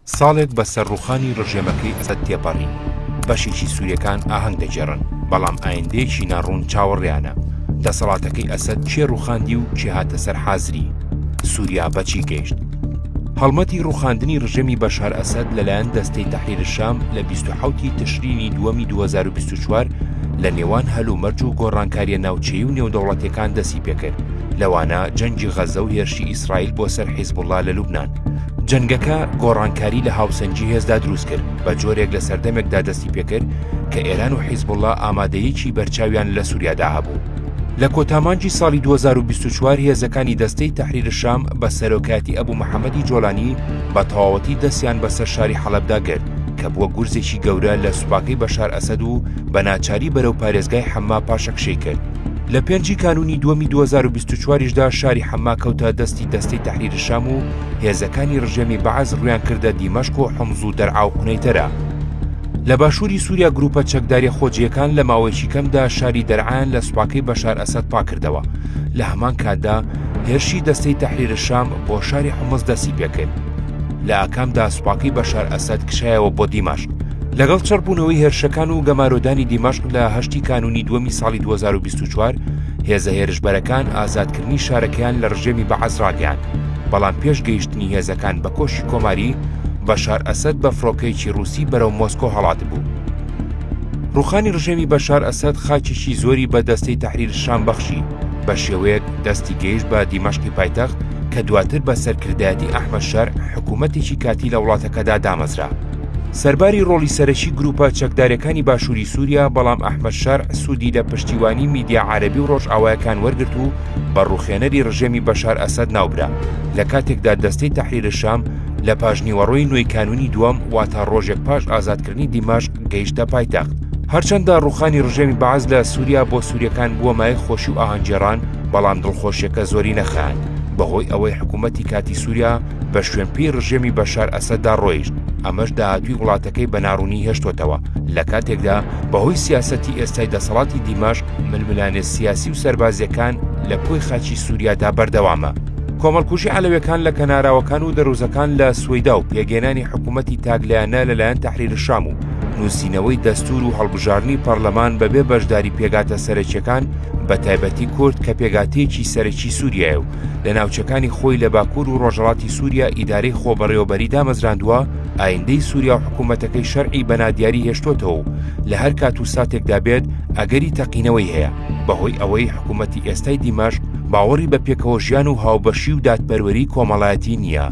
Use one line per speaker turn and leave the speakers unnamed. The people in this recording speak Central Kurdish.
ساڵێک بە سەرڕووخانی ڕژێمەکەی ئەسەد تێپەڕی بەشێکی سووریەکان ئاهەنگ دەجێڕن، بەڵام ئایندەیەکی ناڕوون چاوەڕێیانە. دەسەڵاتەکەی ئەسەد چێ ڕووخاندی و چێ هاتە سەر حازری؟ سووریا بەچی گەیشت؟ هەڵمەتی ڕووخاندنی ڕژێمی بەشار ئەسەد لەلایەن دەستەی تەحریری شام لە 27 تشرینی دووەمی 2024 لە نێوان هەلومەرج و گۆڕانکاریە ناوچەیی و نێودەوڵەتیەکان دەستی پێکرد. لەوانە جەنگی غەزە و هێرشی ئیسرائیل بۆ سەر حیزبوڵڵا لە لوبنان. جەنگەکە گۆڕانکاری لە هاوسەنگی هێزدا دروست کرد، بە جۆرێک لە سەردەمێکدا دەستی پێکرد کە ئێران و حیزبوڵڵا ئامادەیەکی بەرچاویان لە سووریادا هەبوو. لە کۆتامانجی ساڵی 2024 هێزەکانی دەستەی تەحریری شام بە سەرۆکایەتی ئەبوو محەممەدی جۆلانی بە تەواوەتی دەستیان بەسەر شاری حەڵەبدا گرت کە بووە گورزێکی گەورە لە سوپاکەی بەشار ئەسەد و بە ناچاری بەرەو پارێزگای حەما پاشەکشەی کرد. لە 5 کانونی دووەمی 2024دا شاری حەما کەوتە دەستەی تەحریری شام و هێزەکانی ڕژێمی بەعەز ڕویان کردە دیمەشق و حومز و دەرعا و قونەیتەرە. لە باشووری سووریا گروپە چەکداری خۆجیەکان لە ماوەیەکی کەمدا شاری دەرعایان لە سوپاکەی بەشار ئەسەد پاکردەوە. لە هەمان کاتدا هێرشی دەستەی تەحریری شام بۆ شاری حومز دەستی پێکرد. لە ئاکامدا سوپاکەی بەشار ئەسەد کشایەوە بۆ دیمەشق. لەگەڵ چڕبوونەوەی هێرشەکان و گەمارۆدانی دیمەشق لە 8 کانونی دووەمی ساڵی 2024 هێزە هێرشبەرەکان ئازادکردنی شارەکەیان لە ڕژێمی بەعەز ڕاگەیاند، بەڵام پێش گەیشتنی هێزەکان بە کۆشی کۆماری بەشار ئەسەد بە فڕۆکەیەکی ڕووسی بەرەو مۆسکۆ هەڵات بوو. ڕووخانی ڕژێمی بەشار ئەسەد خاچێکی زۆری بە دەستەی تەحریری شام بەخشی، بە شێوەیەک دەستی گەیشت بە دیمەشقی پایتەخت کە دواتر بە سەرکردایەتی ئەحمەد شەر حکوومەتێکی کاتی لە وڵاتەکەدا دامەزرا. سەرباری ڕۆڵی سەرەکی گروپە چەکدارەکانی باشووری سووریا، بەڵام ئەحمەد شەر سوودی لە پشتیوانی میدیا عەرەبی و ڕۆژئاوایەکان وەرگرت و بە ڕووخێنەری ڕژێمی بەشار ئەسەد ناوبرا لە کاتێکدا دەستەی تەحریری شام لە پاژنیوەڕۆی نوێی کانونی دووەم واتە ڕۆژێک پاش ئازادکردنی دیمەشق گەیشتە پایتەخت. هەرچەندە ڕووخانی ڕژێمی بەعەز لە سووریا بۆ سووریەکان بووە مایە خۆشی و ئاهەنگگێڕان، بەڵام دڵخۆشیەکە زۆری نەخایەن، بەهۆی ئەوەی حکوومەتی کاتی سووریا بە شوێنپێی ڕژێمی بەشار ئەسەددا ڕۆیشت. ئەمەش داهاتووی وڵاتەکەی بە ناڕوونی هێشتۆتەوە لە کاتێکدا بەهۆی سیاسەتی ئێستای دەسەڵاتی دیمەشق ململانێ سیاسی و سەربازیەکان لە پۆی خاچی سووریادا بەردەوامە. کۆمەڵکوژی عەلەویەکان لە کەناراوەکان و دەروزەکان لە سوێدا و پێگەێنانی حکوومەتی تاگلایانە لەلایەن تەحریری شام و نووسینەوەی دەستور و هەڵبژارنی پەرلەمان بەبێ بەشداری پێگاتە سەرەکیەکان بە تایبەتی کورد کە پێگاتەیەکی سەرەکی سووریایە و لە ناوچەکانی خۆی لە باکوور و ڕۆژهەڵاتی سووریا ئیدارەی خۆبەڕێوەبەری دامەزراندووە. ئایندەی سووریا و حکوومەتەکەی شەرعی بەنادیاری هێشتۆتەوە و لە هەر کات و ساتێکدا بێت ئەگەری تەقینەوەی هەیە، بەهۆی ئەوەی حکوومەتی ئێستای دیمەشق باوەڕی بە پێکەوە ژیان و هاوبەشی و دادپەروەری کۆمەڵایەتی نییە.